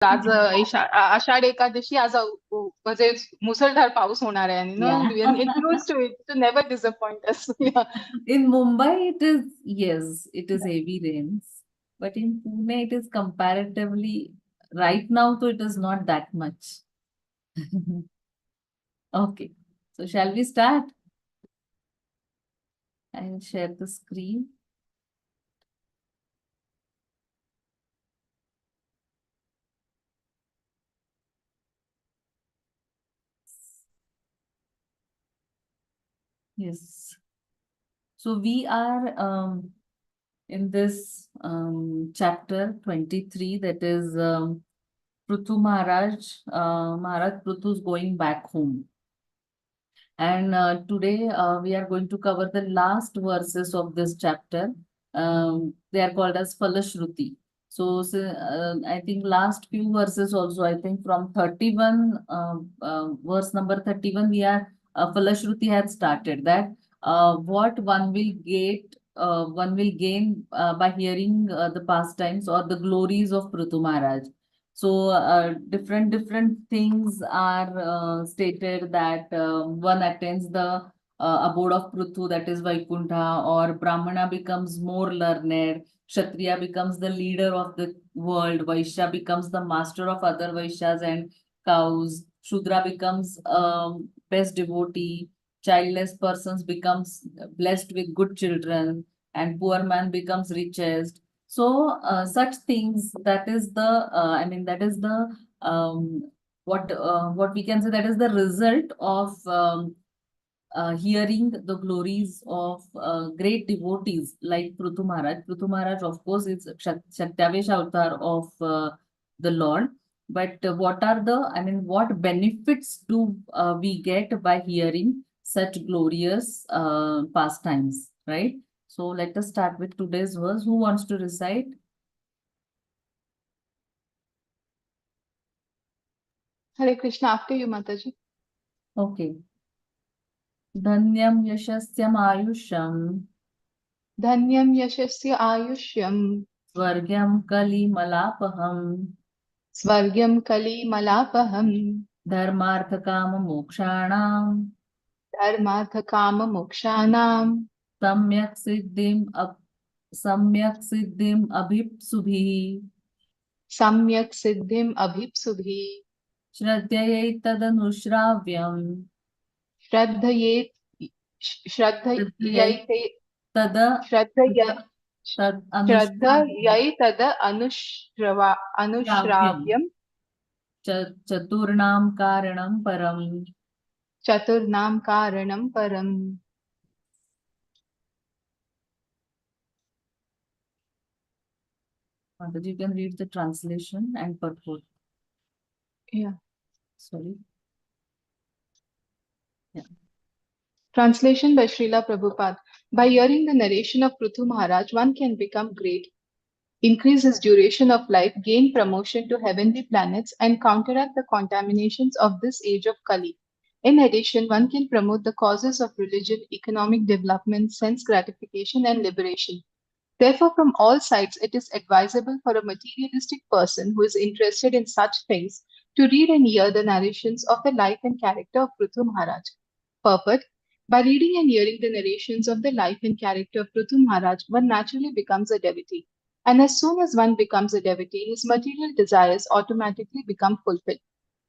आज आषाढ एकादशी आज म्हणजे मुसळधार पाऊस होणार आहे आणि it used to never disappoint us. Yeah. In Mumbai, it is heavy rains, but in Pune, it is comparatively right now, so it is not that much. Okay, so shall we start? I will share the screen. Yes. So we are in this chapter 23, that is Prithu Maharaj. Maharaj Prithu is going back home. And today we are going to cover the last verses of this chapter. They are called as Falashruti. So I think last few verses also, I think from 31, verse number 31, we are Falashruti had started that what one will gain by hearing the pastimes or the glories of Prithu Maharaj. So different things are stated that one attains the abode of Prithu, that is Vaikuntha, or Brahmana becomes more learned, Kshatriya becomes the leader of the world, Vaishya becomes the master of other Vaishyas and cows, Shudra becomes best devotee, childless persons becomes blessed with good children, and poor man becomes richest. So such things, that is the what we can say, that is the result of hearing the glories of great devotees like Prithu Maharaj. Prithu Maharaj, of course, is Shatyavesh avatar of the Lord. But what benefits do we get by hearing such glorious pastimes, right? So let us start with today's verse. Who wants to recite? Hare Krishna, after you, Mataji. Okay. Dhanyam yashasyam ayusham Dhanyam yashasya ayushyam swargyam kalimalapaham Svargyam kali malapaham dharmartha kama mokshanam Dharmartha kama mokshanam samyak siddhim abhipsubhi Samyak siddhim abhipsubhi shraddhayai tadanushravyam Shraddhayet shraddhayai Shraddhayate tada Shraddhayat tad Shraddhayai tada anushravyam anushravyam chaturnam karanam param. Chaturnam karanam param. You can read the translation and purport. Yeah. Sorry. Yeah. Translation by Srila Prabhupada. By hearing the narration of Prithu Maharaj, one can become great, increase his duration of life, gain promotion to heavenly planets, and counteract the contaminations of this age of Kali. In addition, one can promote the causes of religion, economic development, sense gratification, and liberation. Therefore, from all sides, it is advisable for a materialistic person who is interested in such things to read and hear the narrations of the life and character of Prithu Maharaj. Purport. By reading and hearing the narrations of the life and character of Prithu Maharaj, one naturally becomes a devotee. And as soon as one becomes a devotee, his material desires automatically become fulfilled.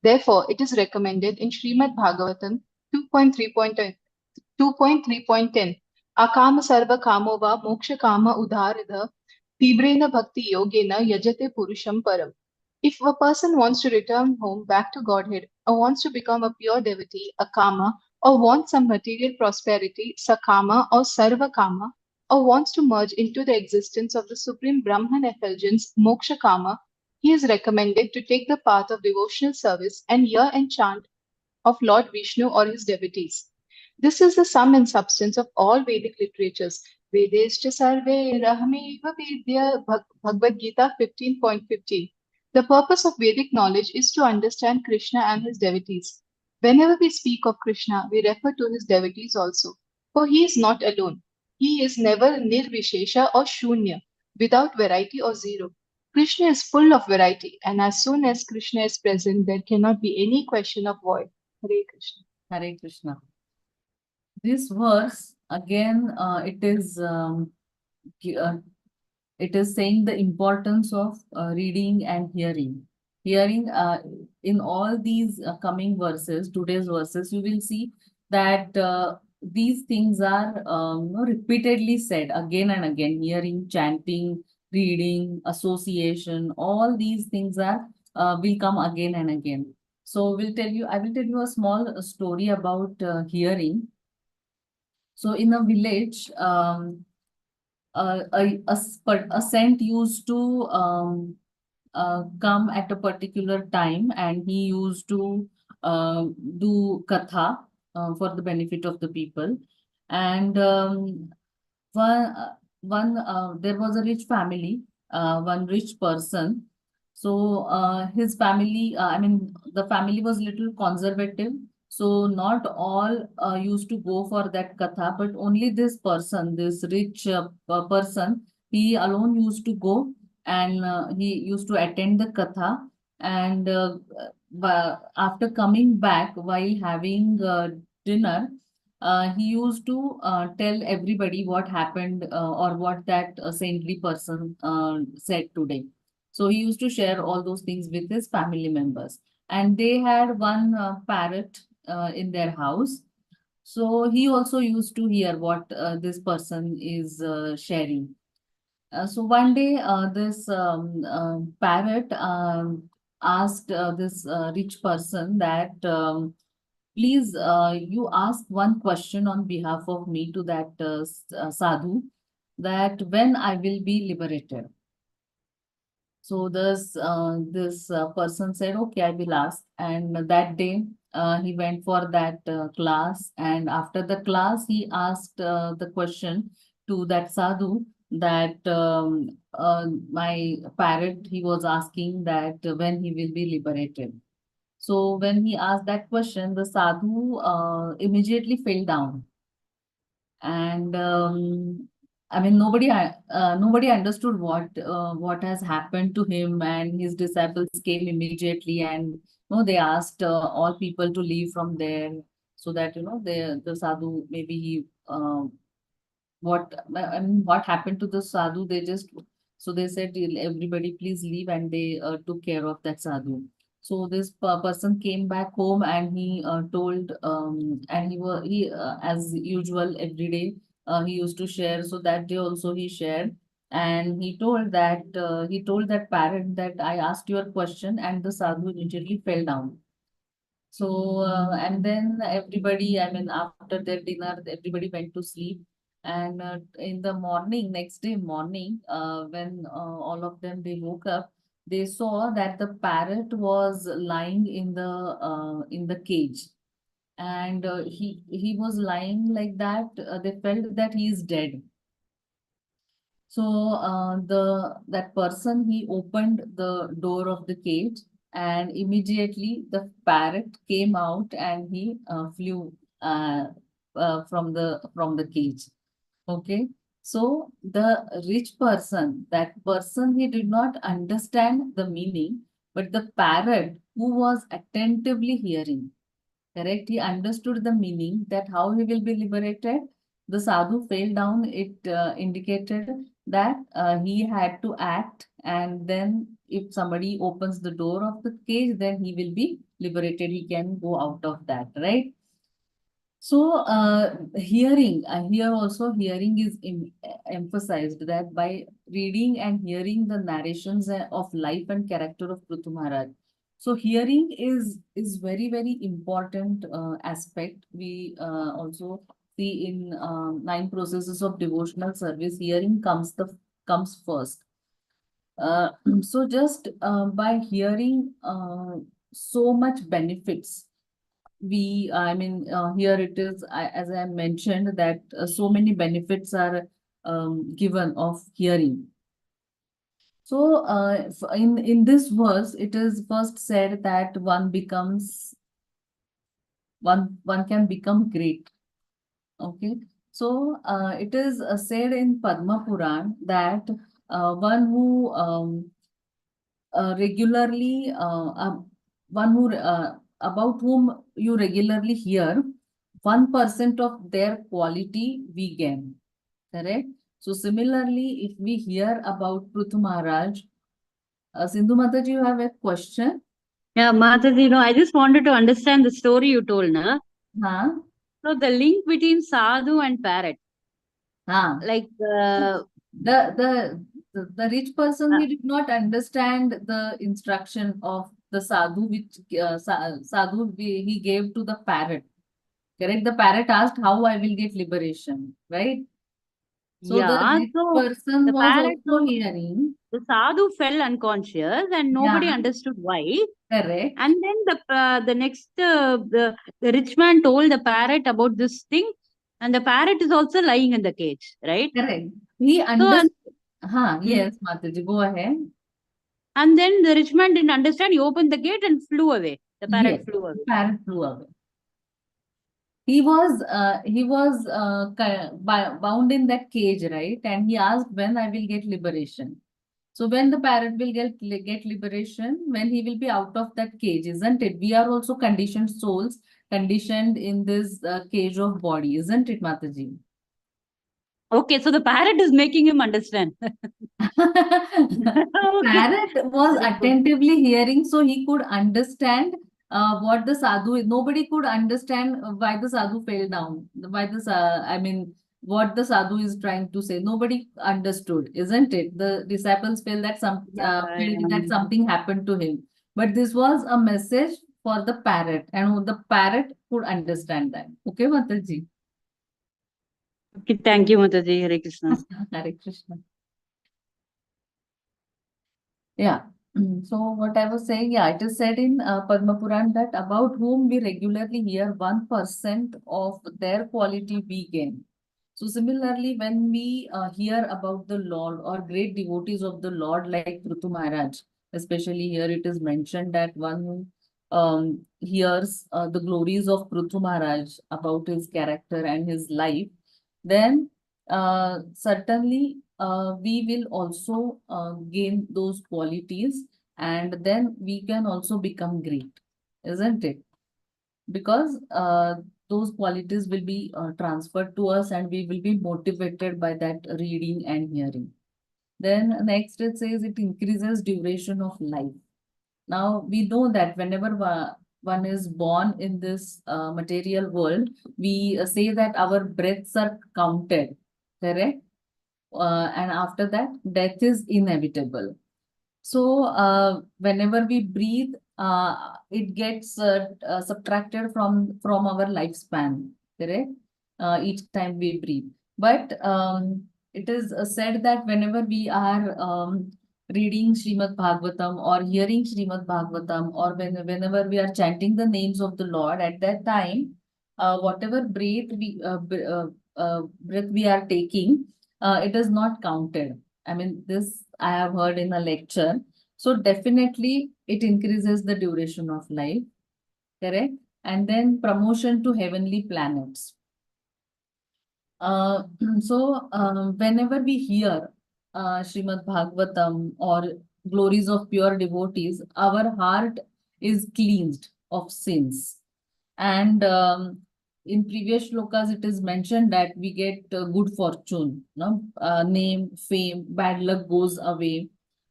Therefore, it is recommended in Srimad Bhagavatam 2.3.10 Akama sarva kamo va moksha kama udharadha tibrena bhakti yogena yajate purusham param. If a person wants to return home back to Godhead, or wants to become a pure devotee, a kama, or wants some material prosperity, sakama or sarva kama, or wants to merge into the existence of the supreme Brahman effulgence, moksha kama, he is recommended to take the path of devotional service and hear and chant of Lord Vishnu or his devotees. This is the sum and substance of all Vedic literatures. Vedescha sarve rahameva vidya Bhagavad Gita 15.15. The purpose of Vedic knowledge is to understand Krishna and his devotees. Whenever we speak of Krishna, we refer to his devotees also. For he is not alone. He is never nirvishesha or shunya, without variety or zero. Krishna is full of variety, and as soon as Krishna is present, there cannot be any question of void. Hare Krishna. Hare Krishna. This verse again, gi- uh, it is saying the importance of reading and hearing. Hearing in all these coming verses, today's verses, you will see that these things are repeatedly said again and again. Hearing, chanting, reading, association, all these things are will come again and again. So I will tell you a small story about hearing. So in a village, a saint used to come at a particular time, and he used to do katha for the benefit of the people. And one, there was a rich family, one rich person. So his family, I mean, the family was little conservative. So not all used to go for that katha, but only this person, this rich person, he alone used to go, and he used to attend the katha. And after coming back while having dinner, he used to tell everybody what happened, or what that saintly person said today. So he used to share all those things with his family members. And they had one parrot in their house. So he also used to hear what this person is sharing. So one day, this parrot asked this rich person that, please, you ask one question on behalf of me to that sadhu, that when I will be liberated. So this person said, "Okay, I will ask." And that day, he went for that class. And after the class, he asked the question to that sadhu that my parrot, he was asking that when he will be liberated. So when he asked that question, the sadhu immediately fell down. And I mean, nobody understood what has happened to him. And his disciples came immediately, and they asked all people to leave from there, so that the sadhu, maybe he what I mean, what happened to the sadhu. So they said, everybody please leave," and they took care of that sadhu. So this person came back home, and he told, and as usual every day he used to share. So that day also he shared, and he told that parent that, "I asked your question," and the sadhu immediately fell down. So, and then everybody, I mean, after their dinner, everybody went to sleep. And in the morning, next day morning, when all of them they woke up, they saw that the parrot was lying in the cage, and he was lying like that. They felt that he is dead. So the that person, he opened the door of the cage, and immediately the parrot came out, and he flew from the cage. Okay. So the rich person, that person, he did not understand the meaning, but the parrot, who was attentively hearing, correct, he understood the meaning, that how he will be liberated. The sadhu fell down. It indicated that he had to act, and then if somebody opens the door of the cage, then he will be liberated. He can go out of that, right? So, hearing, here also hearing is emphasized, that by reading and hearing the narrations of life and character of Prithu Maharaj. So, hearing is very, very important aspect. We also see in nine processes of devotional service, hearing comes first. So, just by hearing, so much benefits I mean, here it is, as I mentioned, that so many benefits are given of hearing. So, in this verse, it is first said that one can become great. Okay. So, it is said in Padma Puran that one who regularly, one who about whom you regularly hear, 1% of their quality we gain. Correct? So similarly, if we hear about Prithu Maharaj, Sindhu Mataji, you have a question? Yeah, Mataji, I just wanted to understand the story you told, na? Huh? So the link between sadhu and parrot, Huh. like The rich person, uh, he did not understand the instruction of the sadhu, which sadhu he gave to the parrot. Correct? The parrot asked how I will get liberation, right? So the yeah. rich So person the was parrot, also hearing. the sadhu fell unconscious, and nobody Yeah, understood why. correct, And then the next the rich man told the parrot about this thing, and the parrot is also lying in the cage, right? correct. He So and understood. Huh, yes, Mataji, go ahead. and then the rich man didn't understand. He opened the gate and flew away. The parrot Yes, flew the away. parrot flew away. He was bound in that cage, right? And he asked when I will get liberation. So when the parrot will get liberation, when he will be out of that cage, isn't it? We are also conditioned souls, conditioned in this cage of body, isn't it, Mataji? Okay, so the parrot is making him understand. The Okay, parrot was very good. attentively hearing, so he could understand what the sadhu is. Nobody could understand why the sadhu fell down. Why I mean, what the sadhu is trying to say. Nobody understood, isn't it? The disciples felt that Yeah, felt that yeah. something happened to him. But this was a message for the parrot, and the parrot could understand that. Okay, Mataji. Okay, thank you, Mataji. Hare Krishna. Hare Krishna. Yeah. So what I was saying, yeah, it is said in Padma Puran that about whom we regularly hear 1% of their quality we gain. So similarly, when we hear about the Lord or great devotees of the Lord like Prithu Maharaj, especially here it is mentioned that one who hears the glories of Prithu Maharaj about his character and his life, then certainly we will also gain those qualities, and then we can also become great, isn't it? Because those qualities will be transferred to us and we will be motivated by that reading and hearing. Then next it says it increases duration of life. Now we know that whenever one is born in this material world, we say that our breaths are counted, correct? And after that, death is inevitable. So, whenever we breathe, it gets subtracted from our lifespan, correct? Each time we breathe. But it is said that whenever we are reading Srimad Bhagavatam or hearing Srimad Bhagavatam, or whenever we are chanting the names of the Lord, at that time, whatever breath we are taking, it is not counted. I mean, this I have heard in a lecture. So definitely it increases the duration of life, correct? And then promotion to heavenly planets. Uh, Whenever we hear Srimad Bhagavatam or glories of pure devotees, our heart is cleansed of sins. And in previous shlokas, it is mentioned that we get good fortune, no? Name, fame, bad luck goes away.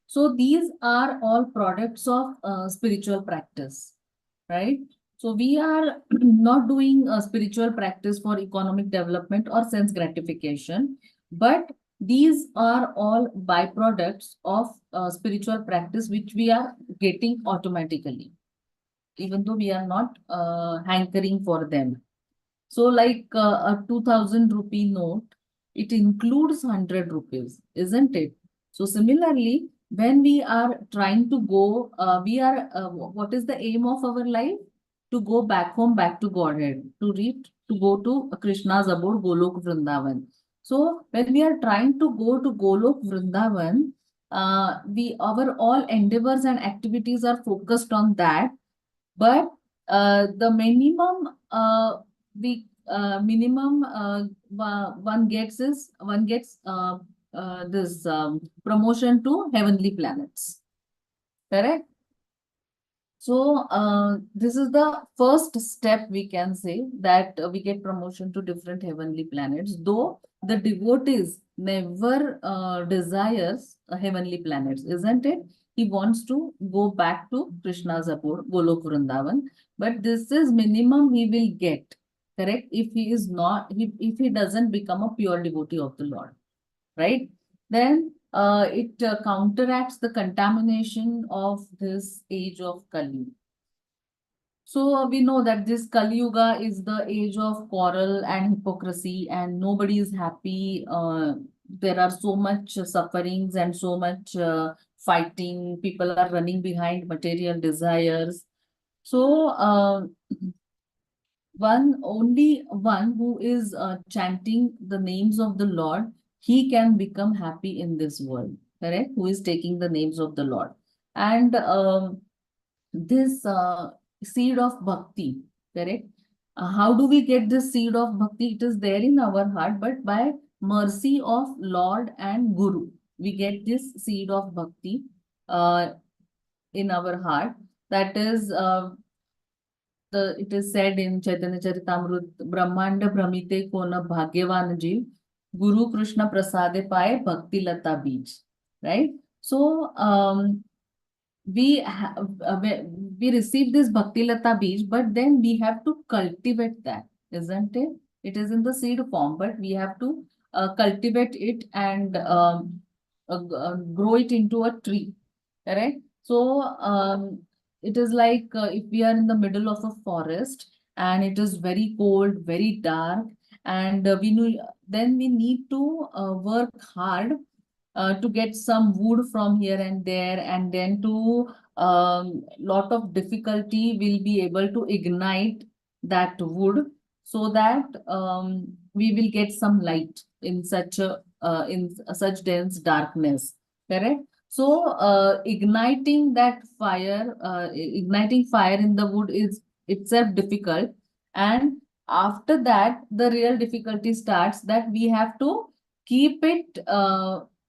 So these are all products of spiritual practice, right? So we are not doing a spiritual practice for economic development or sense gratification, but these are all byproducts of spiritual practice which we are getting automatically, even though we are not hankering for them. So like a 2000 rupee note, it includes 100 rupees, isn't it? So similarly, when we are trying to go, what is the aim of our life? To go back home, back to Godhead, to go to Krishna's abode, Golok Vrindavan. So when we are trying to go to Golok Vrindavan, our all endeavors and activities are focused on that, but the minimum one gets this promotion to heavenly planets. correct? So this is the first step, we can say, that we get promotion to different heavenly planets, though the devotees never desires heavenly planets, isn't it? He wants to go back to Krishna's abode, Golok Vrindavan, but this is minimum he will get, correct? If he is not, if he doesn't become a pure devotee of the Lord, right? Then it counteracts the contamination of this age of Kali. So we know that this Kali Yuga is the age of quarrel and hypocrisy, and nobody is happy. There are so much sufferings and so much fighting. People are running behind material desires. So only one who is chanting the names of the Lord, he can become happy in this world, correct? Who is taking the names of the Lord. And this seed of bhakti, correct? How do we get this seed of bhakti? It is there in our heart, but by mercy of Lord and Guru, we get this seed of bhakti in our heart. That is it is said in Chaitanya Charitamrut, Brahmanda Brahmite Kona Bhagyavan Jeev, Guru Krishna Prasade Paye Bhakti Lata Beej. Right? So we we receive this Bhakti Lata Beej, but then we have to cultivate that, isn't it? It is in the seed form, but we have to cultivate it and grow it into a tree. Correct? So it is like if we are in the middle of a forest and it is very cold, very dark, and then we need to work hard to get some wood from here and there, and then to lot of difficulty will be able to ignite that wood so that we will get some light in such a in such dense darkness, correct? So igniting fire in the wood is itself difficult, and after that the real difficulty starts, that we have to keep it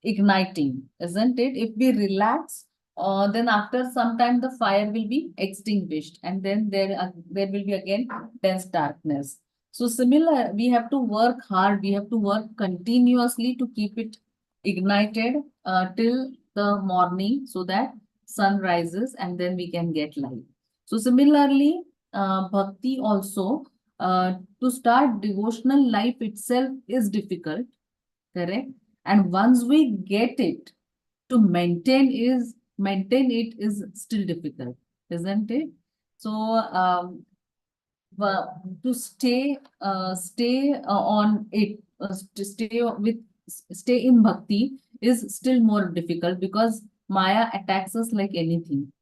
igniting, isn't it? If we relax, then after some time the fire will be extinguished, and then there will be again dense darkness. So similar, we have to work hard, we have to work continuously to keep it ignited till the morning, so that sun rises and then we can get light. So similarly, bhakti also, to start devotional life itself is difficult, correct? And once we get it, to maintain it is still difficult, isn't it? So to stay on it, to stay in bhakti is still more difficult, because Maya attacks us like anything,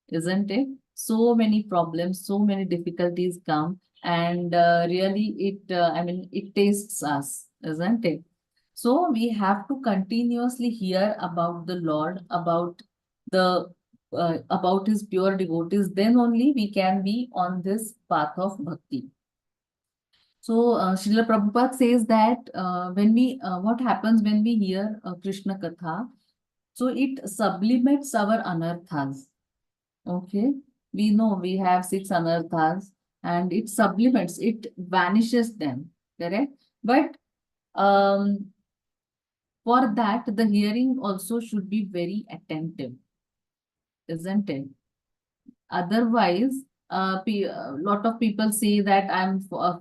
isn't it? So many problems, so many difficulties come, and really it tastes us, isn't it? So we have to continuously hear about the Lord, the about his pure devotees, then only we can be on this path of bhakti. So Srila Prabhupada says that what happens when we hear Krishna Katha, so it sublimates our anarthas. Okay, we know we have 6 anarthas, and it sublimates, it vanishes them, correct? But for that, the hearing also should be very attentive, isn't it? Otherwise, a lot of people say that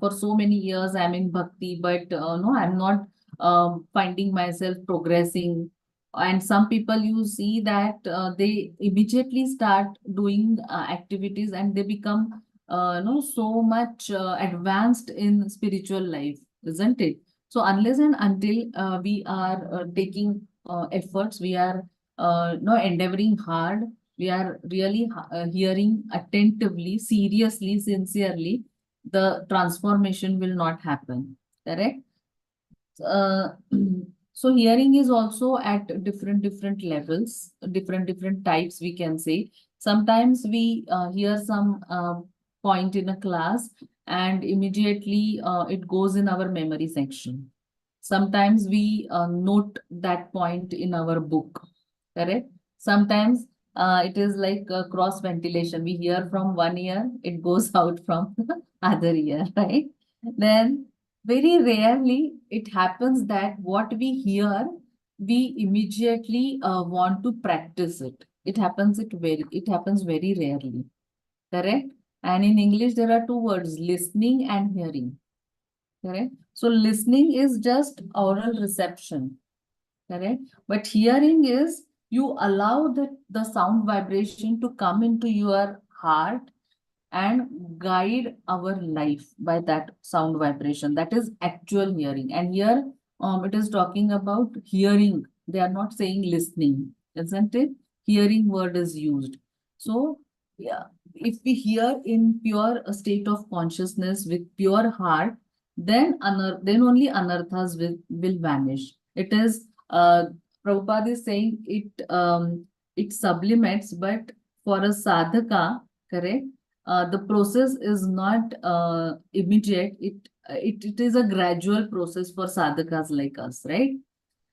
for so many years I'm in bhakti, but no, I'm not finding myself progressing. And some people, you see that they immediately start doing activities, and they become no so much advanced in spiritual life, isn't it? So unless and until we are taking efforts, we are no endeavoring hard, we are really hearing attentively, seriously, sincerely, the transformation will not happen. Correct? Uh, so hearing is also at different levels, different types, we can say. Sometimes we hear some point in a class, and immediately it goes in our memory section. Sometimes we note that point in our book. Correct? Sometimes it is like a cross ventilation. We hear from one ear, it goes out from the other ear, right? Then very rarely it happens that what we hear, we immediately want to practice it. It happens very rarely, correct? And in English, there are two words, listening and hearing, correct? So listening is just oral reception, correct? But hearing is you allow the sound vibration to come into your heart and guide our life by that sound vibration. That is actual hearing. And here it is talking about hearing. They are not saying listening, isn't it? Hearing word is used. So yeah, if we hear in pure state of consciousness with pure heart, then only anarthas will vanish. It is Prabhupada is saying it sublimates, but for a sadhaka, correct? The process is not immediate. It is a gradual process for sadhakas like us, right?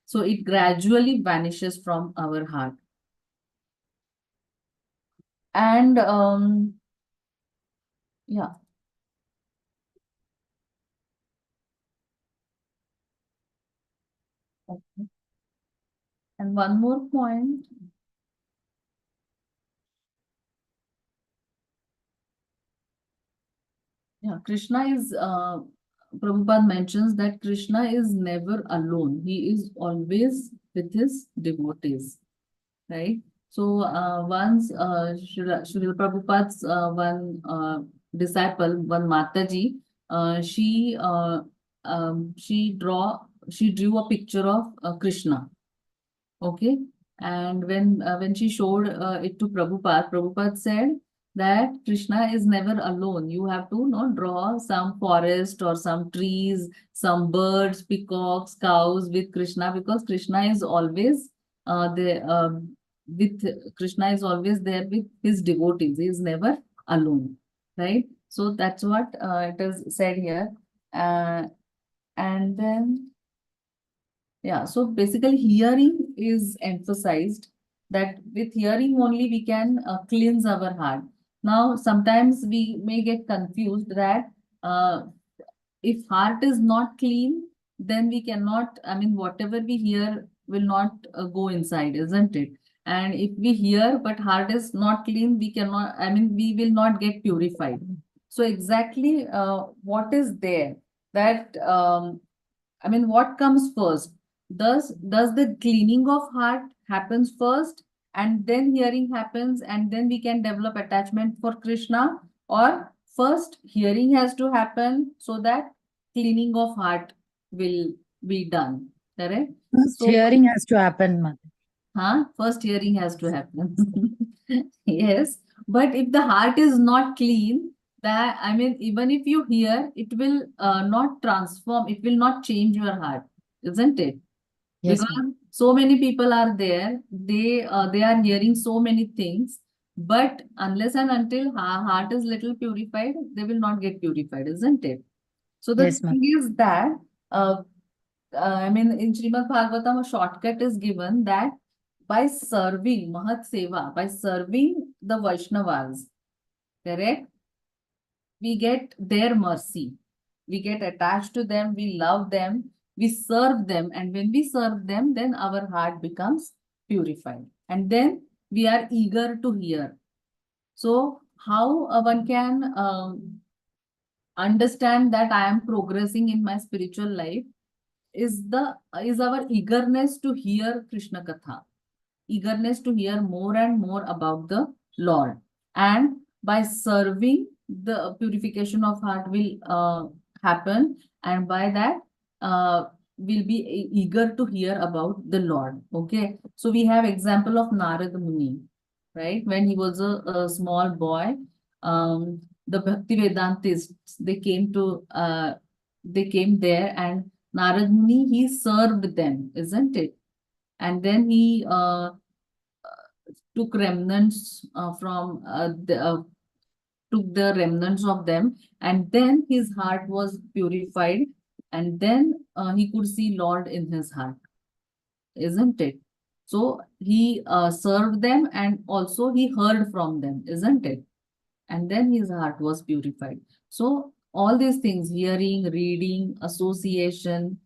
So it gradually vanishes from our heart. And yeah. Okay. And one more point. Yeah, Prabhupada mentions that Krishna is never alone. He is always with his devotees, right? So once Srila Prabhupada's one disciple, one Mataji, she drew a picture of Krishna. Okay. And when she showed it to Prabhupada, Prabhupada said that Krishna is never alone. You have to draw some forest or some trees, some birds, peacocks, cows with Krishna, because Krishna is always with Krishna is always there with his devotees. He is never alone, right? So that's what it is said here. And then yeah, so basically hearing is emphasized, that with hearing only we can cleanse our heart. Now, sometimes we may get confused that if heart is not clean, then we cannot, I mean, whatever we hear will not go inside, isn't it? And if we hear but heart is not clean, we cannot, I mean, we will not get purified. So exactly what is there that I mean, what comes first? Does the cleaning of heart happens first, and then hearing happens, and then we can develop attachment for Krishna? Or first hearing has to happen so that cleaning of heart will be done, correct? First So hearing has to happen, Mother. first hearing has to happen. Yes, but if the heart is not clean, that I mean, even if you hear, it will not transform, it will not change your heart, isn't it? Yes, Because ma'am. so many people are there, they are hearing so many things, but unless and until heart is little purified, they will not get purified, isn't it? So the Yes, ma'am. thing is that uh, I mean, in Srimad Bhagavatam, a shortcut is given that by serving Mahat Seva, by serving the Vaishnavas, correct? We get their mercy. We get attached to them, we love them, we serve them, and when we serve them, then our heart becomes purified. And then we are eager to hear. So, how one can understand that I am progressing in my spiritual life is our eagerness to hear Krishna Katha, eagerness to hear more and more about the Lord. And by serving, the purification of heart will happen, and by that we'll be eager to hear about the Lord. Okay, so we have example of Narad Muni, right? When he was a small boy, the Bhakti Vedantists, they came there, and Narad Muni, he served them, isn't it? And then he took remnants took the remnants of them, and then his heart was purified, and then he could see Lord in his heart, isn't it? So he served them and also he heard from them, isn't it? And then his heart was purified. So all these things, hearing, reading, association,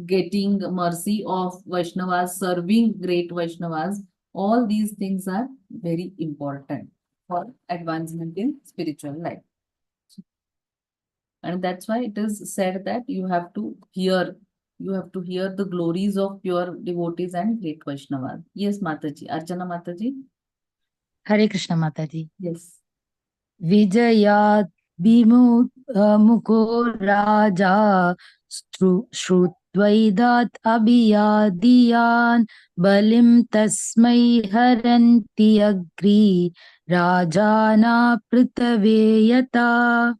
getting mercy of Vaishnavas, serving great Vaishnavas, all these things are very important for advancement in spiritual life. And that's why it is said that you have to hear the glories of pure devotees and great Vaishnavas. Yes, Mataji. Archana Mataji. Hare Krishna Mataji. Yes. Vijayat Bimukho Raja Shrutvaidat Abhiyadiyan Balim Tasmai Haranti Agri Rajana Pritaveyata.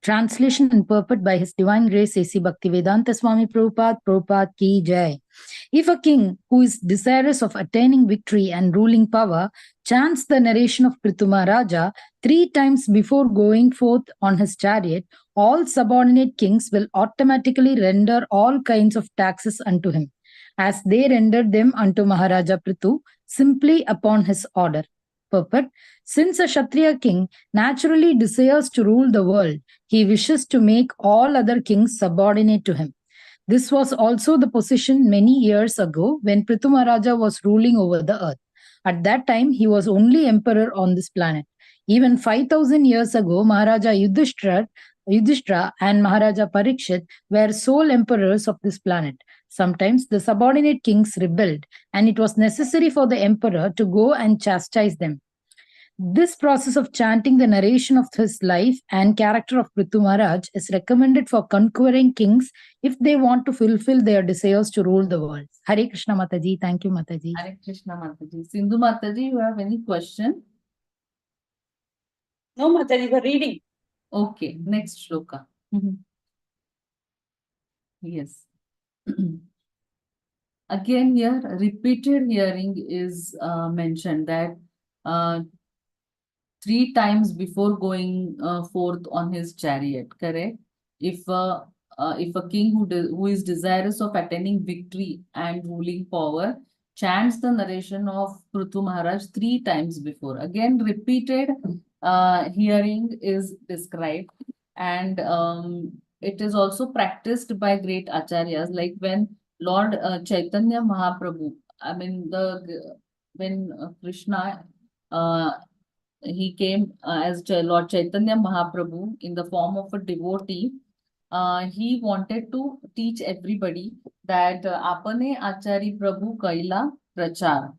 Translation and purport by His Divine Grace A.C. Bhaktivedanta Swami Prabhupada Ki Jai. If a king who is desirous of attaining victory and ruling power chants the narration of Prithu Maharaja 3 times before going forth on his chariot, all subordinate kings will automatically render all kinds of taxes unto him, as they rendered them unto Maharaja Prithu simply upon his order. Purport: since a Kshatriya king naturally desires to rule the world, he wishes to make all other kings subordinate to him. This was also the position many years ago when Prithu Maharaja was ruling over the earth. At that time, he was only emperor on this planet. Even 5,000 years ago, Maharaja Yudhishthira and Maharaja Parikshit were sole emperors of this planet. Sometimes the subordinate kings rebelled, and it was necessary for the emperor to go and chastise them. This process of chanting the narration of his life and character of Prithu Maharaj is recommended for conquering kings if they want to fulfill their desires to rule the world. Hare Krishna Mataji. Thank you, Mataji. Hare Krishna Mataji. Sindhu Mataji, you have any question? No, Mataji, for reading. Okay, next shloka. Yes. Again, here, repeated hearing is mentioned that 3 times before going forth on his chariot, correct? If a king who is desirous of attaining victory and ruling power chants the narration of Prithu Maharaj 3 times before, again repeated hearing is described, and it is also practiced by great acharyas, like when Lord Chaitanya Mahaprabhu, I mean when Krishna he came as Lord Chaitanya Mahaprabhu in the form of a devotee. He wanted to teach everybody that apane achari Prabhu kaila prachar.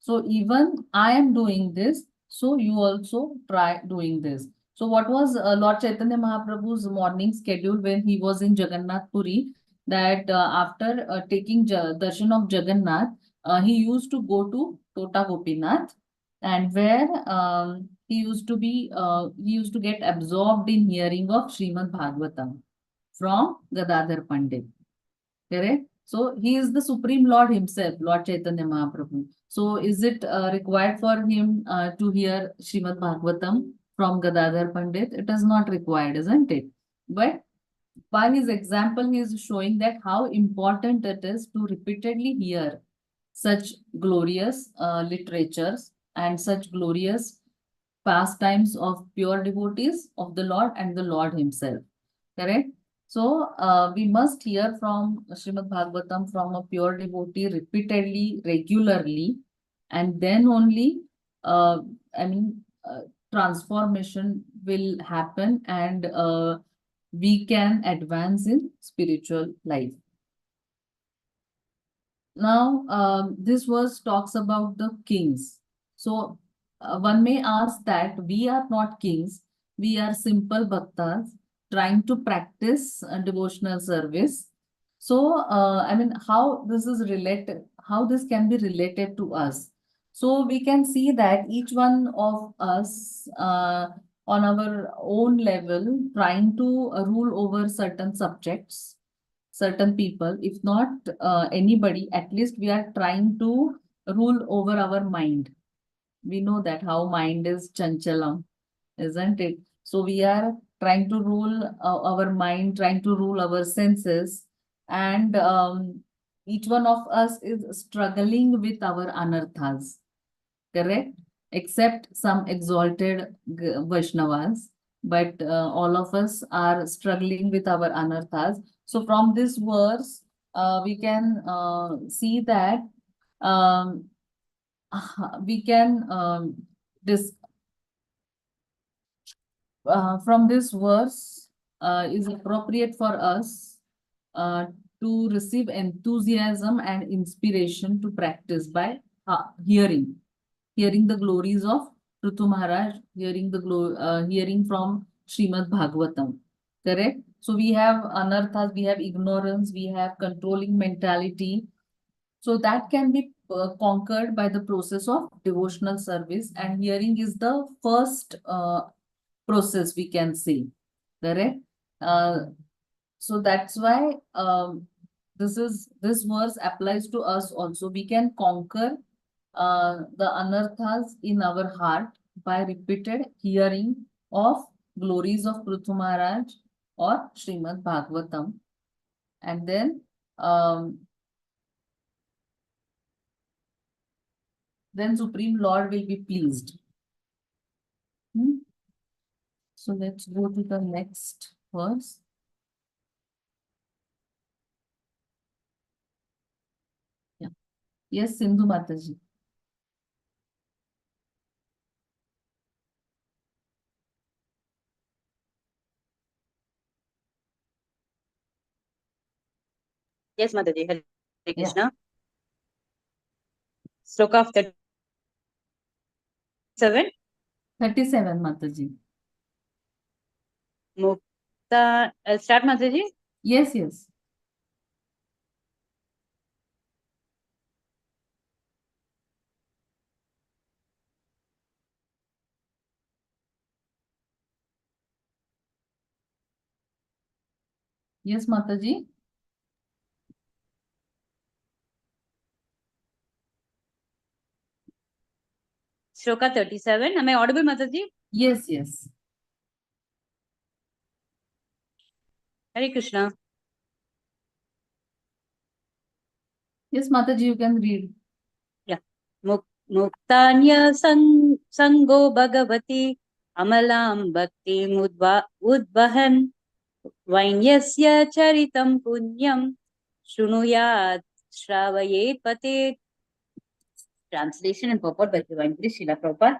So even I am doing this, so you also try doing this. So what was Lord Chaitanya Mahaprabhu's morning schedule when he was in Jagannath Puri? That after taking darshan of Jagannath, he used to go to Tota Gopinath, and where he used to get absorbed in hearing of Srimad Bhagavatam from Gadadhar Pandit. Correct? So he is the Supreme Lord himself, Lord Chaitanya Mahaprabhu. So is it required for him to hear Srimad Bhagavatam from Gadadhar Pandit? It is not required, isn't it? But by his example, he is showing that how important it is to repeatedly hear such glorious literatures and such glorious pastimes of pure devotees of the Lord and the Lord himself. Correct? So we must hear from Srimad Bhagavatam from a pure devotee repeatedly, regularly, and then only, transformation will happen, and we can advance in spiritual life. Now, this verse talks about the kings. So one may ask that we are not kings, we are simple bhaktas trying to practice devotional service. So, how this is related, how this can be related to us. So we can see that each one of us on our own level trying to rule over certain subjects, certain people, if not anybody, at least we are trying to rule over our mind. We know that how mind is chanchalam, isn't it? So we are trying to rule our mind, trying to rule our senses, and each one of us is struggling with our anarthas, correct? Except some exalted Vaishnavas, but all of us are struggling with our anarthas. So from this verse, we can see that um, we can from this verse is appropriate for us to receive enthusiasm and inspiration to practice by hearing the glories of Prithu Maharaj, hearing from Srimad Bhagavatam. Correct? So we have anarthas, we have ignorance, we have controlling mentality. So that can be conquered by the process of devotional service, and hearing is the first process, we can say. Correct? So that's why this verse applies to us also. We can conquer the anarthas in our heart by repeated hearing of glories of Prithu Maharaj or Srimad Bhagavatam. And then Supreme Lord will be pleased. So let's go to the next verse. Yeah. Yes, Sindhu Mataji. Yes, Mataji. Hare Yeah. Krishna. Sloka of 37. 37, Mataji. Mukta. Start, Mataji. Yes, yes. Yes, Mataji. Sloka 37. Am I audible, Mataji? Yes, yes. Hare Krishna. Yes, Mataji, you can read. Yeah. Muktanya sango bhagavati amalam bhakti udvahan vainyasya charitam punyam shunuyat shravayet patet. Translation and purport by Divine Grace Srila Prabhupada.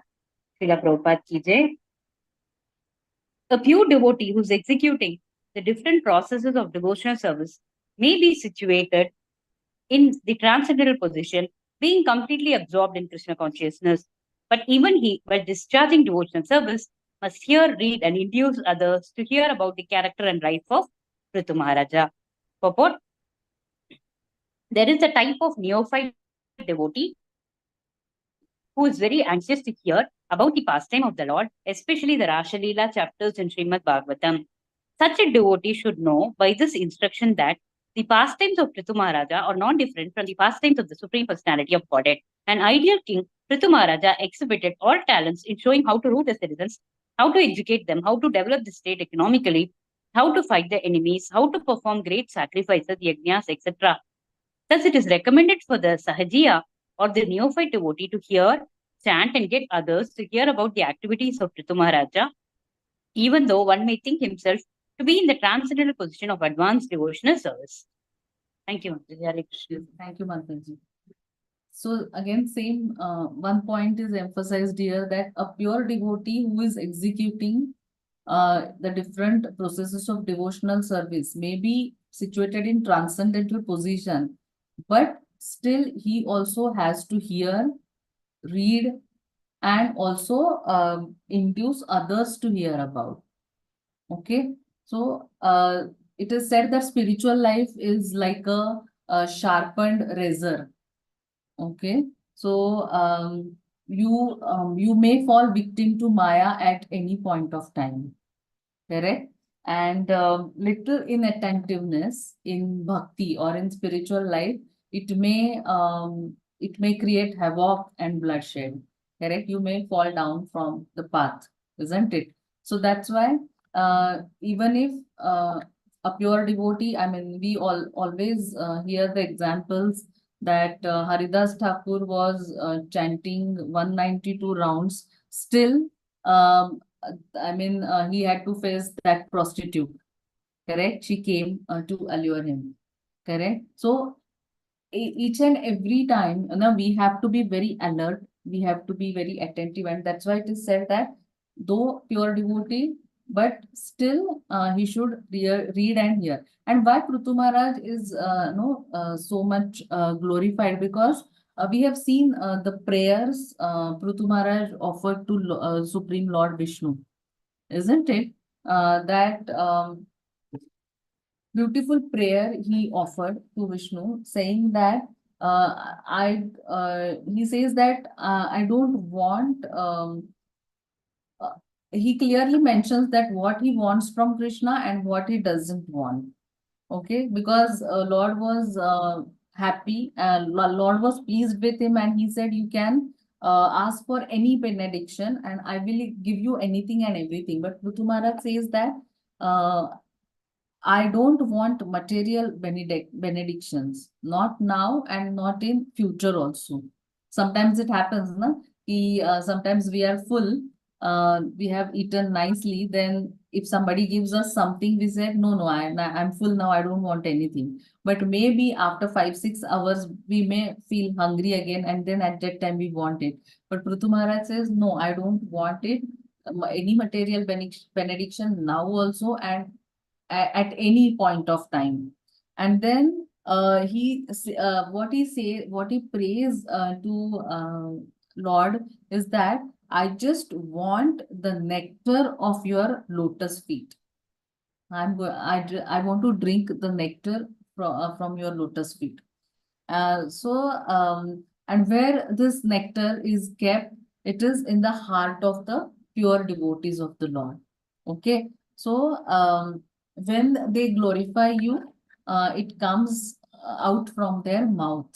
Srila Prabhupada ki jai. A pure devotee who is executing the different processes of devotional service may be situated in the transcendental position, being completely absorbed in Krishna consciousness. But even he, while discharging devotional service, must hear, read, and induce others to hear about the character and life of Prithu Maharaja. Purport. There is a type of neophyte devotee who is very anxious to hear about the pastime of the Lord, especially the Rashalila chapters in Srimad Bhagavatam. Such a devotee should know by this instruction that the pastimes of Prithu Maharaja are not different from the pastimes of the Supreme Personality of Godhead. An ideal king, Prithu Maharaja exhibited all talents in showing how to rule the citizens, how to educate them, how to develop the state economically, how to fight the enemies, how to perform great sacrifices, yajnas, etc. Thus, it is recommended for the Sahajiya or the neophyte devotee to hear, chant, and get others to hear about the activities of Prithu Maharaja, even though one may think himself to be in the transcendental position of advanced devotional service. Thank you, Mataji. Hare Krishna. Thank you, Mataji. So again, same one point is emphasized here, that a pure devotee who is executing the different processes of devotional service may be situated in transcendental position, but still he also has to hear, read, and also induce others to hear about. Okay, so it is said that spiritual life is like a sharpened razor. Okay, so you may fall victim to Maya at any point of time, correct? And little inattentiveness in bhakti or in spiritual life, it may create havoc and bloodshed, correct? You may fall down from the path, isn't it? So that's why even if a pure devotee, I mean, we always hear the examples that Haridas Thakur was chanting 192 rounds. Still, I mean, he had to face that prostitute. Correct? She came to allure him. Correct? So each and every time, we have to be very alert. We have to be very attentive, and that's why it is said that though pure devotee, but still he should read and hear. And why Prithu Maharaj is so much glorified, because we have seen the prayers Prithu Maharaj offered to Supreme Lord Vishnu, isn't it? That beautiful prayer he offered to Vishnu, saying that he says that I don't want. He clearly mentions that what he wants from Krishna and what he doesn't want. Okay, because Lord was happy, Lord was pleased with him, and he said, "You can ask for any benediction, and I will give you anything and everything." But Prithu Maharaj says that. I don't want material benedictions, not now and not in future also. Sometimes it happens, na? Sometimes we are full, we have eaten nicely, then if somebody gives us something, we said, no, no, I'm full now, I don't want anything. But maybe after 5-6 hours, we may feel hungry again, and then at that time we want it. But Prithu Maharaj says, no, I don't want it, any material benediction now also, and at any point of time. And then what he prays to Lord is that I just want the nectar of your lotus feet. I want to drink the nectar from your lotus feet. And where this nectar is kept, it is in the heart of the pure devotees of the Lord. Okay. So when they glorify you, it comes out from their mouth.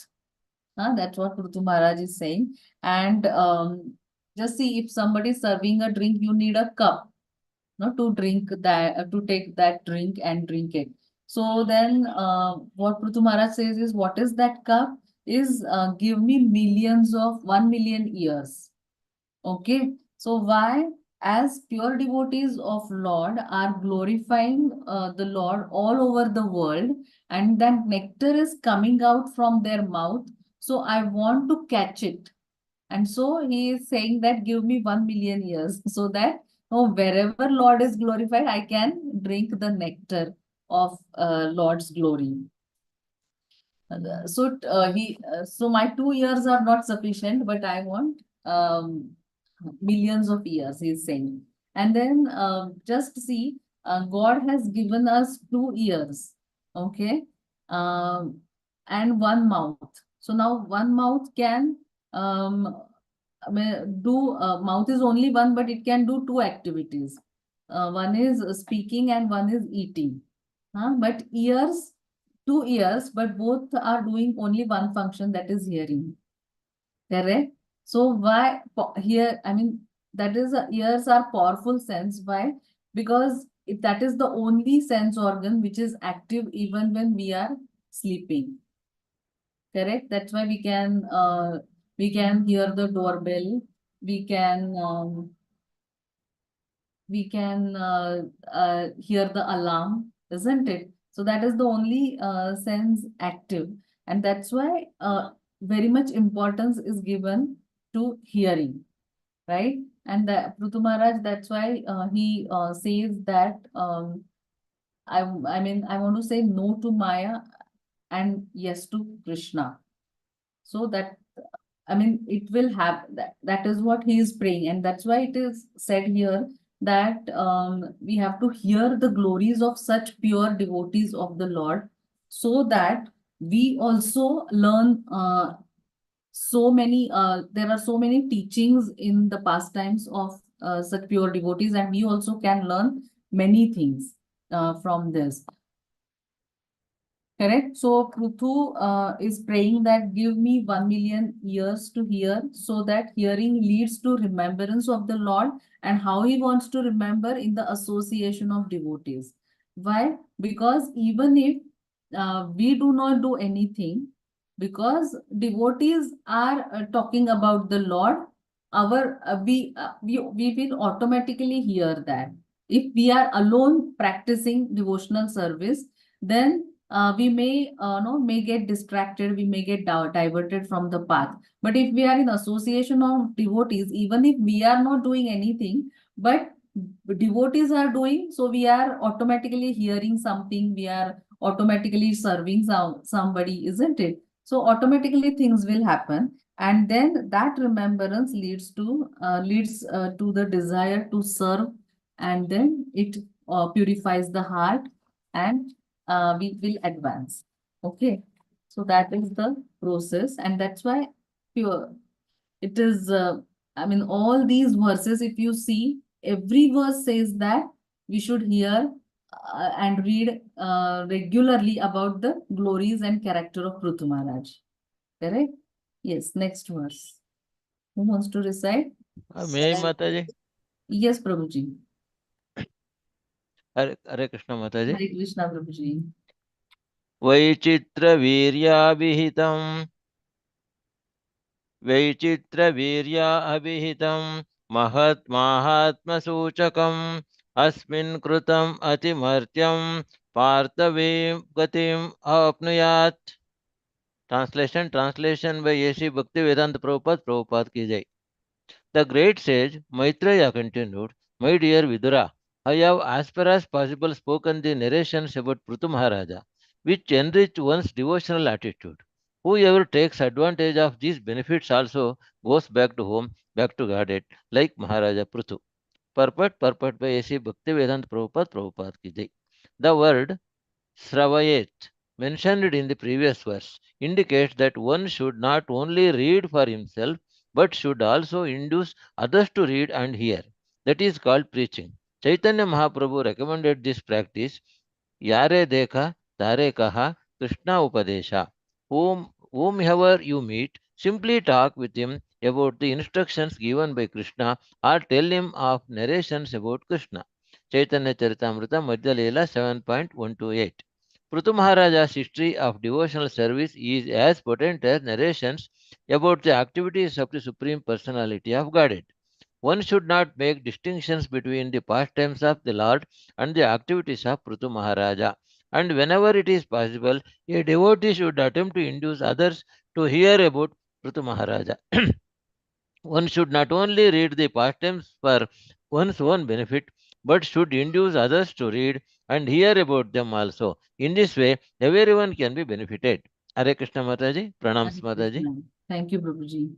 That's what Prithu Maharaj is saying. And just see, if somebody is serving a drink, you need a cup, to drink that, to take that drink and drink it. So then what Prithu Maharaj says is, what is that cup? Is give me millions of 1 million years. Okay. So why? As pure devotees of Lord are glorifying the Lord all over the world, and that nectar is coming out from their mouth. So I want to catch it. And so he is saying that give me 1 million years, so that wherever Lord is glorified, I can drink the nectar of Lord's glory. So my 2 years are not sufficient, but I want millions of years, he's saying. And then just see, God has given us 2 ears, okay, and 1 mouth. So now 1 mouth can mouth is only one, but it can do 2 activities. One is speaking and one is eating. But ears, 2 ears, but both are doing only one function, that is hearing. Correct? So why here? I mean, that is ears are powerful sense. Why? Because that is the only sense organ which is active even when we are sleeping. Correct? That's why we can hear the doorbell. We can hear the alarm, isn't it? So that is the only sense active, and that's why very much importance is given to hearing, right? And the Prithu Maharaj, that's why he says that I mean, I want to say no to Maya and yes to Krishna. So that, I mean, it will have that. That is what he is praying. And that's why it is said here that we have to hear the glories of such pure devotees of the Lord, so that we also learn there are so many teachings in the pastimes of such pure devotees, and we also can learn many things from this. Correct. So Prithu is praying that give me 1 million ears to hear, so that hearing leads to remembrance of the Lord, and how he wants to remember in the association of devotees. Why? Because even if we do not do anything, because devotees are talking about the Lord, we will automatically hear that. If we are alone practicing devotional service, then we may no may get distracted, we may get diverted from the path. But if we are in association of devotees, even if we are not doing anything, but devotees are doing, so we are automatically hearing something, we are automatically serving somebody, isn't it? So automatically things will happen, and then that remembrance leads to the desire to serve, and then it purifies the heart, and we will advance. Okay, so that is the process, and that's why pure it is I mean, all these verses, if you see, every verse says that we should hear and read regularly about the glories and character of Prithu Maharaj. Correct? Yes, next verse. Who wants to recite? May Mataji. Yes, Prabhuji. Hare Krishna Mataji. Hare Krishna, Prabhuji. वैचित्रवीर्याभिहितं महत्माहात्म्यसूचकम् अस्मिन् कृतम् अतिमर्त्यं पार्थवीं गतिम् आप्नुयात्. Translation by A.C. Bhaktivedanta Prabhupada ki jai. The great sage Maitreya continued, "My dear Vidura, I have as far as possible spoken the narrations about Prithu Maharaja, which enrich one's devotional attitude. Whoever takes advantage of these benefits also goes back to home, back to Godhead, like Maharaja Prithu." Purport by A.C. Bhaktivedanta Prabhupada ki jai. The word Sravayet, mentioned in the previous verse, indicates that one should not only read for himself but should also induce others to read and hear. That is called preaching. Chaitanya Mahaprabhu recommended this practice. Yare dekha, tare kaha, Krishna Upadesha. Whomever you meet, simply talk with him about the instructions given by Krishna or tell him of narrations about Krishna. Chaitanya Charitamrita Madhya Leela 7.128. Prithu Maharaja's history of devotional service is as potent as narrations about the activities of the Supreme Personality of Godhead. One should not make distinctions between the pastimes of the Lord and the activities of Prithu Maharaja. And whenever it is possible, a devotee should attempt to induce others to hear about Prithu Maharaja. One should not only read the pastimes for one's own benefit, but should induce others to read and hear about them also. In this way, everyone can be benefited. Hare Krishna Mataji, Pranams Hare Mataji. Krishna. Thank you, Prabhuji.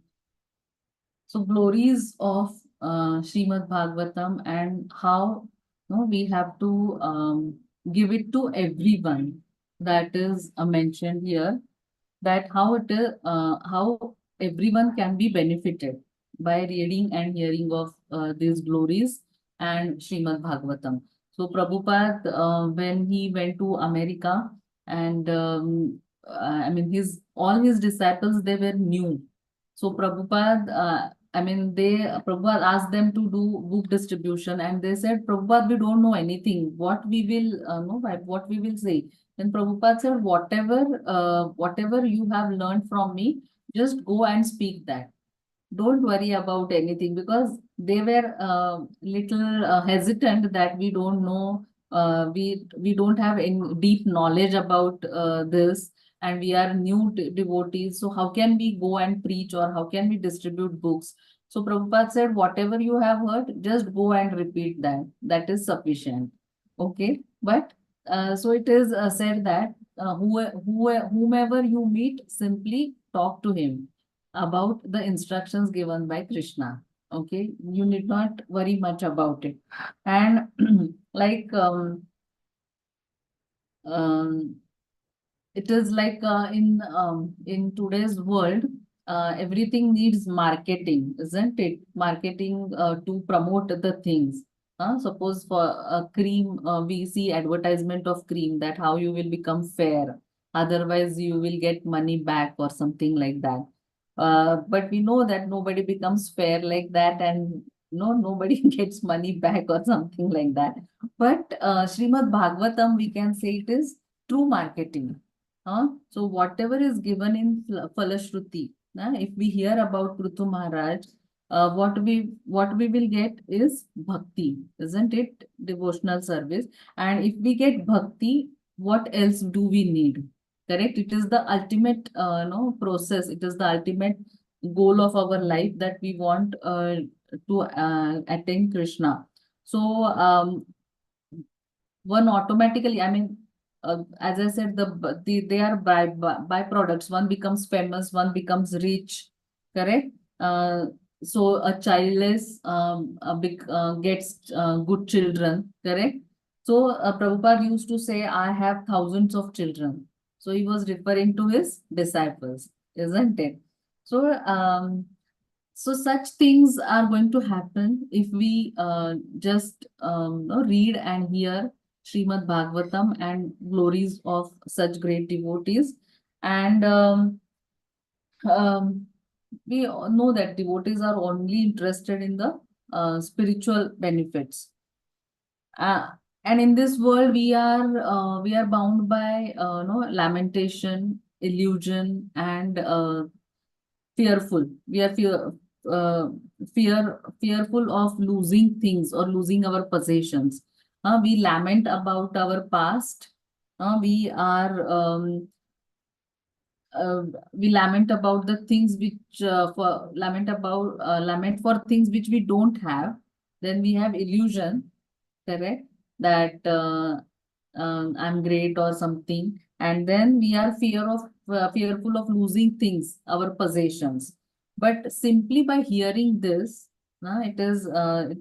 So glories of Srimad Bhagavatam, and how we have to give it to everyone. That is mentioned here. That how it is, how everyone can be benefited by reading and hearing of these glories and Srimad Bhagavatam. So Prabhupada, when he went to America, and I mean, all his disciples, they were new. So Prabhupada, Prabhupada asked them to do book distribution, and they said, "Prabhupada, we don't know anything. What we will know, what we will say." Then Prabhupada said, whatever you have learned from me, just go and speak that. Don't worry about anything, because they were little hesitant that we don't know, we don't have any deep knowledge about this, and we are new devotees, so how can we go and preach, or how can we distribute books? So Prabhupada said, whatever you have heard, just go and repeat that. That is sufficient. Okay, but so it is said that whomever you meet, simply talk to him about the instructions given by Krishna. Okay, you need not worry much about it. And like um, it is like in today's world, everything needs marketing, isn't it? Marketing to promote the things. Suppose for a cream, we see advertisement of cream, that how you will become fair, otherwise you will get money back or something like that. But we know that nobody becomes fair like that, and nobody gets money back or something like that. But Srimad Bhagavatam, we can say it is true marketing. So whatever is given in Falashruti, if we hear about Prithu Maharaj, what we will get is bhakti, isn't it? Devotional service. And if we get bhakti, what else do we need? Correct? It is the ultimate no process. It is the ultimate goal of our life that we want to attain Krishna. So one automatically, I mean, as I said, they are byproducts. One becomes famous, one becomes rich, correct? Uh, so a childless a big gets good children, correct? So Prabhupada used to say, I have thousands of children. So he was referring to his disciples, isn't it? So so such things are going to happen if we just read and hear Srimad Bhagavatam and glories of such great devotees. And um, we all know that devotees are only interested in the spiritual benefits. And in this world, we are bound by no lamentation, illusion, and fearful. We are uh, fearful of losing things or losing our possessions. We lament about our past. We are uh, we lament about the things which for lament for things which we don't have. Then we have illusion, correct? That I'm great or something, and then we are fearful of losing things, our possessions. But simply by hearing this, it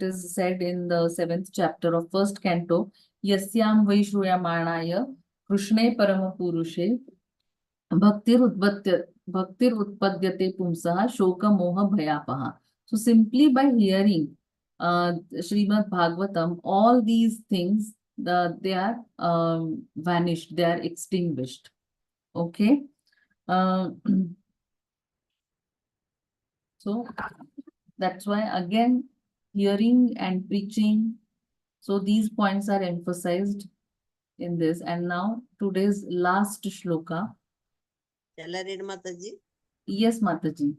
is said in the 7th chapter of first canto, Yasyam Vaishruyamanaya Krishne Paramapurushe Bhaktir utpadyate pumsaha shoka moha bhayapaha. So simply by hearing Srimad Bhagavatam, all these things, they are vanished, they are extinguished. Okay. Uh, so that's why again, hearing and preaching. So these points are emphasized in this. And now today's last shloka. Shall I read, Mataji? Yes, Mataji.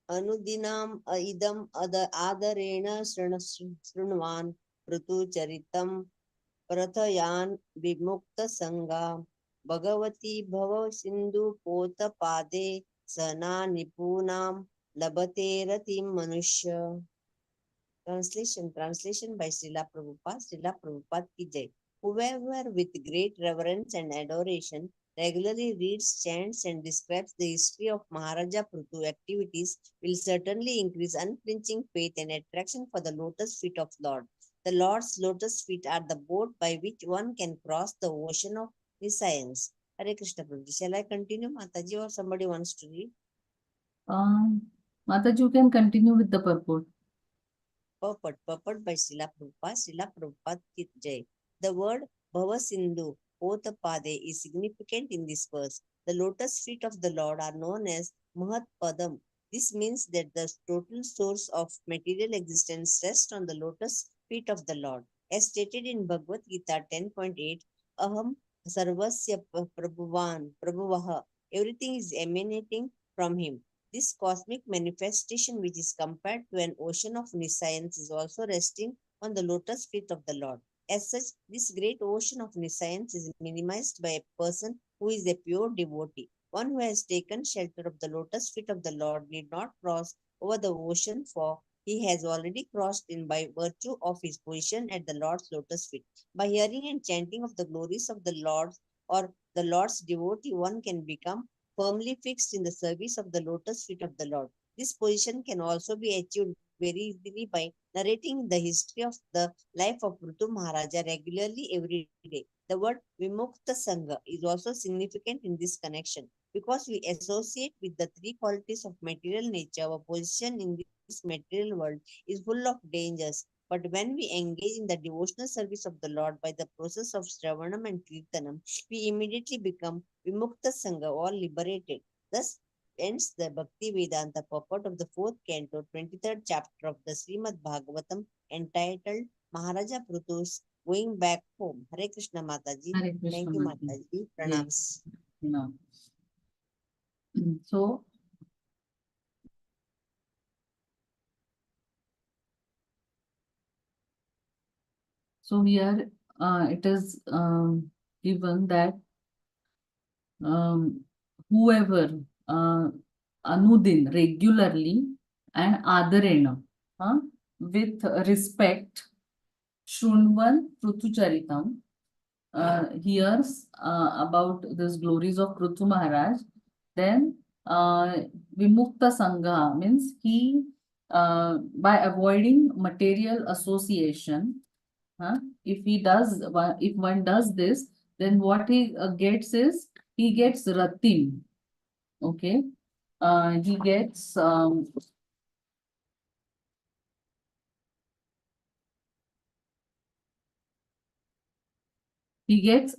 Anudinam idam adarena shrunvan prutu charitam prathayan vimukta sangha bhagavati bhava sindhu pota pade sana nipunam labate ratim manushya. Translation by Srila Prabhupada ki jai. Whoever with great reverence and adoration regularly reads, chants, and describes the history of Maharaja Prithu activities will certainly increase unflinching faith and attraction for the lotus feet of Lord. The Lord's lotus feet are the boat by which one can cross the ocean of nescience. Hare Krishna Prabhuji. Shall I continue, Mataji, or somebody wants to read? Mataji, you can continue with the purport. Purport by Srila Prabhupada ki jai. The word Bhava Sindhu, Potapade, is significant in this verse. The lotus feet of the Lord are known as Mahat Padam. This means that the total source of material existence rests on the lotus feet of the Lord. As stated in Bhagavad Gita 10.8, Aham Sarvasya Prabhuvaha. Everything is emanating from him. This cosmic manifestation, which is compared to an ocean of nescience, is also resting on the lotus feet of the Lord. As such, this great ocean of nescience is minimized by a person who is a pure devotee. One who has taken shelter of the lotus feet of the Lord need not cross over the ocean, for he has already crossed in by virtue of his position at the Lord's lotus feet. By hearing and chanting of the glories of the Lord or the Lord's devotee, one can become firmly fixed in the service of the lotus feet of the Lord. This position can also be achieved very easily by narrating the history of the life of Prithu Maharaja regularly every day. The word Vimukta Sangha is also significant in this connection because we associate with the three qualities of material nature. Our position in this material world is full of dangers. But when we engage in the devotional service of the Lord by the process of Shravanam and Kirtanam, we immediately become Vimukta Sangha or liberated. Thus, ends the Bhakti Vedanta purport of the 4th canto, 23rd chapter of the Srimad Bhagavatam, entitled Maharaja Prutu's Going Back Home. Hare Krishna Mataji. Hare Krishna, Thank you, Mataji. Mataji. Pranams. No. So, here it is given that whoever anudin regularly and adarena with respect Shrunvan Prutucharitam hears about these glories of Prithu Maharaj, then Vimukta Sangha means he by avoiding material association, if one does this, then what he gets is he gets ratim. Okay, he gets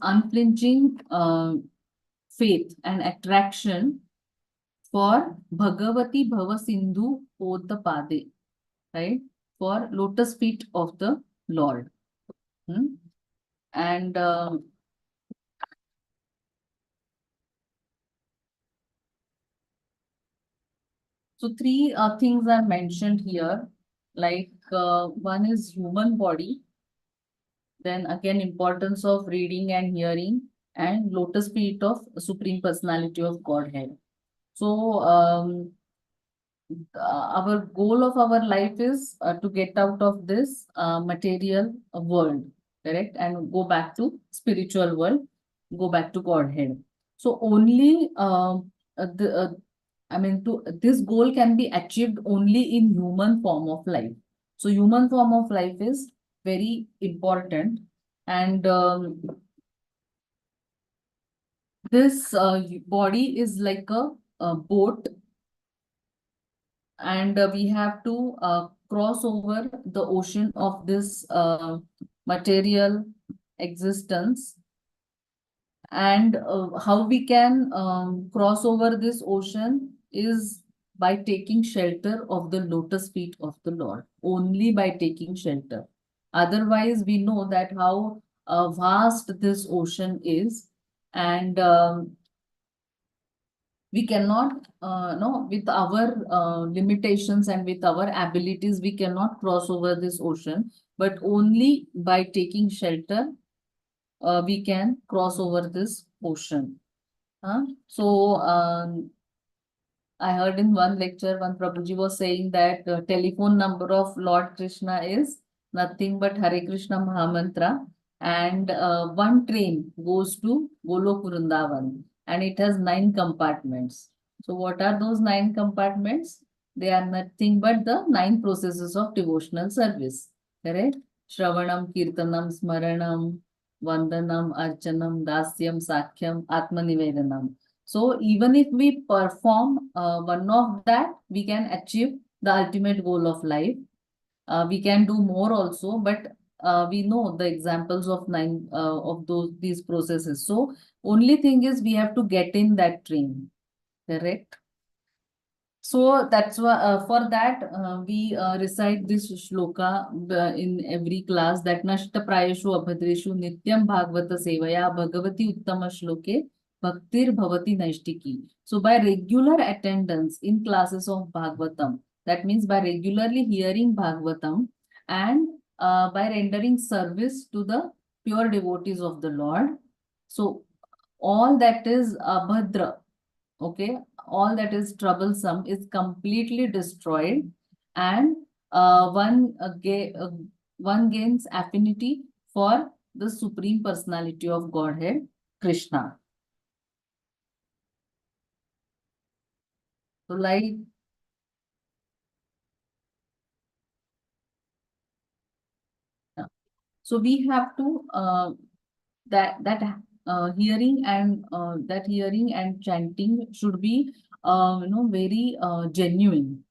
unflinching faith and attraction for Bhagavati Bhava Sindhu Potapade, right? For lotus feet of the Lord. And so three things are mentioned here, like one is human body, then again importance of reading and hearing, and lotus feet of Supreme Personality of Godhead. So our goal of our life is to get out of this material world, correct, and go back to spiritual world, go back to Godhead. So only this goal can be achieved only in human form of life. So human form of life is very important, and this body is like a boat, and we have to cross over the ocean of this material existence. And how we can cross over this ocean is by taking shelter of the lotus feet of the Lord, only by taking shelter. Otherwise, we know that how vast this ocean is, and we cannot, no, with our limitations and with our abilities, we cannot cross over this ocean, but only by taking shelter, we can cross over this ocean. So, I heard in one lecture, one Prabhuji was saying that the telephone number of Lord Krishna is nothing but Hare Krishna Mahamantra, and one train goes to Golok Vrindavan, and it has 9 compartments. So what are those 9 compartments? They are nothing but the 9 processes of devotional service. Correct? Shravanam, Kirtanam, Smaranam, Vandanam, Archanam, Dasyam, Sakhyam, Atmanivedanam. So even if we perform one of that, we can achieve the ultimate goal of life. We can do more also, but we know the examples of 9 of these processes. So only thing is we have to get in that train, correct? So that's why for that we recite this shloka in every class, that Nashta Prayashu Abhadreshu Nityam Bhagavata Sevaya Bhagavati Uttama Shloke Bhaktir Bhavati Naishtiki. So by regular attendance in classes of Bhagavatam, that means by regularly hearing Bhagavatam and by rendering service to the pure devotees of the Lord. So all that is abhadra, okay, all that is troublesome is completely destroyed, and one gains affinity for the Supreme Personality of Godhead, Krishna. So like so we have to hearing and chanting should be very genuine,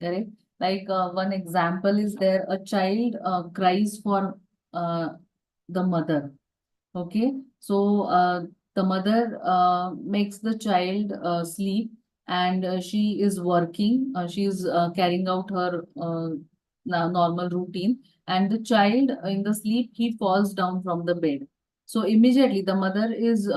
correct? Like one example is there, a child cries for the mother, okay? So the mother makes the child sleep, and she is working. She is carrying out her normal routine, and the child in the sleep, he falls down from the bed. So immediately the mother is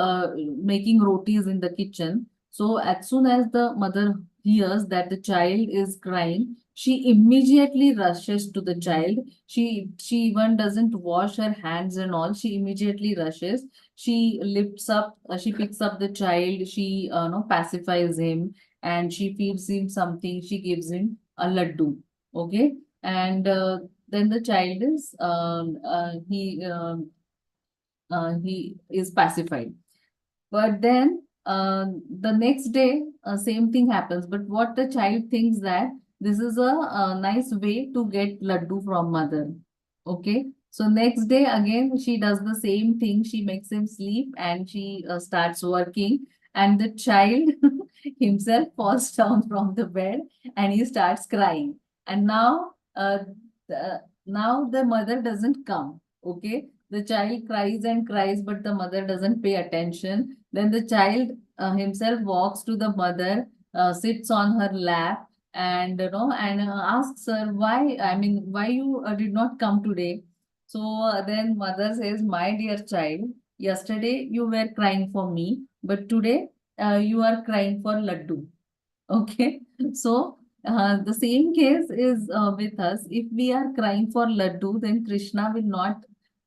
making rotis in the kitchen. So as soon as the mother hears that the child is crying, she immediately rushes to the child. She even doesn't wash her hands and all. She immediately rushes. She lifts up, she picks up the child. She no pacifies him, and she feeds him something. She gives him a laddu. Okay, and then the child is he is pacified. But then the next day, same thing happens. But what the child thinks that this is a nice way to get laddu from mother. Okay. So next day again, she does the same thing. She makes him sleep and she starts working. And the child himself falls down from the bed and he starts crying. And now the mother doesn't come. Okay, the child cries and cries, but the mother doesn't pay attention. Then the child himself walks to the mother, sits on her lap, and asks her why. I mean, why you did not come today? So then mother says, "My dear child, yesterday you were crying for me, but today you are crying for laddu." Okay, so the same case is with us. If we are crying for laddu, then Krishna will not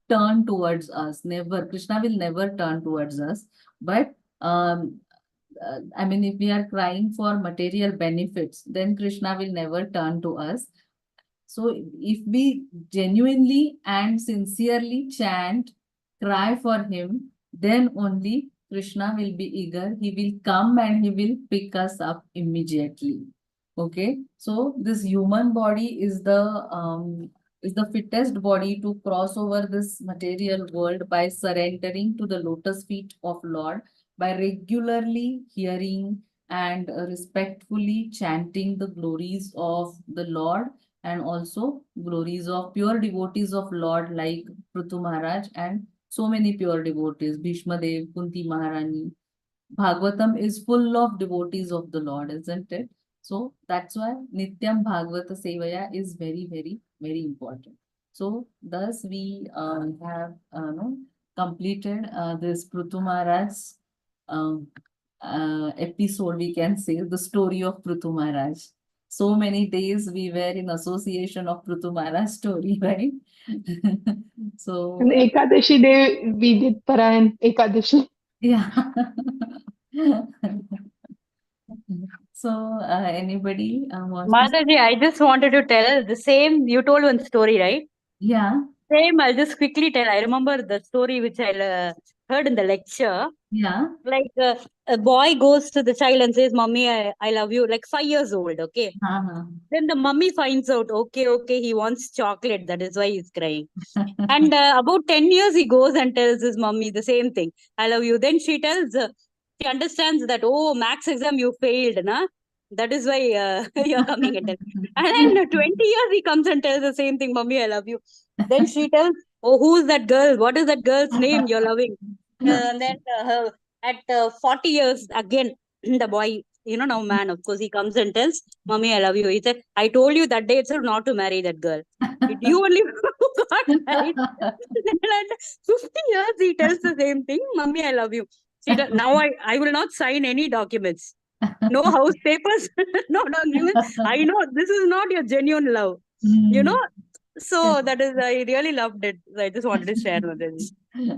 turn towards us. Never. Krishna will never turn towards us. But I mean, if we are crying for material benefits, then Krishna will never turn to us. So if we genuinely and sincerely chant, cry for him, then only Krishna will be eager. He will come and he will pick us up immediately. Okay, so this human body is the fittest body to cross over this material world by surrendering to the lotus feet of Lord, by regularly hearing and respectfully chanting the glories of the Lord, and also glories of pure devotees of Lord like Prithu Maharaj and so many pure devotees, Bhishma Dev, Kunti Maharani. Bhagavatam is full of devotees of the Lord, isn't it? So that's why Nityam Bhagavata Sevaya is very, very, very important. So thus we have no, completed this Prithu Maharaj's um, episode, we can say, the story of Prithu Maharaj. So many days we were in association of Prithu Maharaj story, right? So, And Ekadashi day we did Parayan Ekadashi. yeah. So, anybody wants to? Mataji, I just wanted to tell the same. You told one story, right? Yeah, Same. I'll just quickly tell. I remember the story which I heard in the lecture. yeah. Like a boy goes to the child and says, "Mommy, I love you." Like 5 years old. Okay. Uh-huh. Then the mummy finds out. Okay, he wants chocolate. That is why he's crying. And about 10 years, he goes and tells his mummy the same thing. "I love you." Then she tells, she understands that, oh, max exam you failed, na? That is why you're coming and tell. And then 20 years, he comes and tells the same thing, "Mummy, I love you." Then she tells, "Oh, who's that girl? What is that girl's name you're loving?" And then at 40 years, again, the boy, now man, of course, he comes and tells, "Mummy, I love you." He said, "I told you that day itself not to marry that girl. You only got married." And 50 years he tells the same thing, "Mummy, I love you." Now I will not sign any documents. No house papers, no documents. I know this is not your genuine love. You know, Mm. so that is, I really loved it. I just wanted to share with you.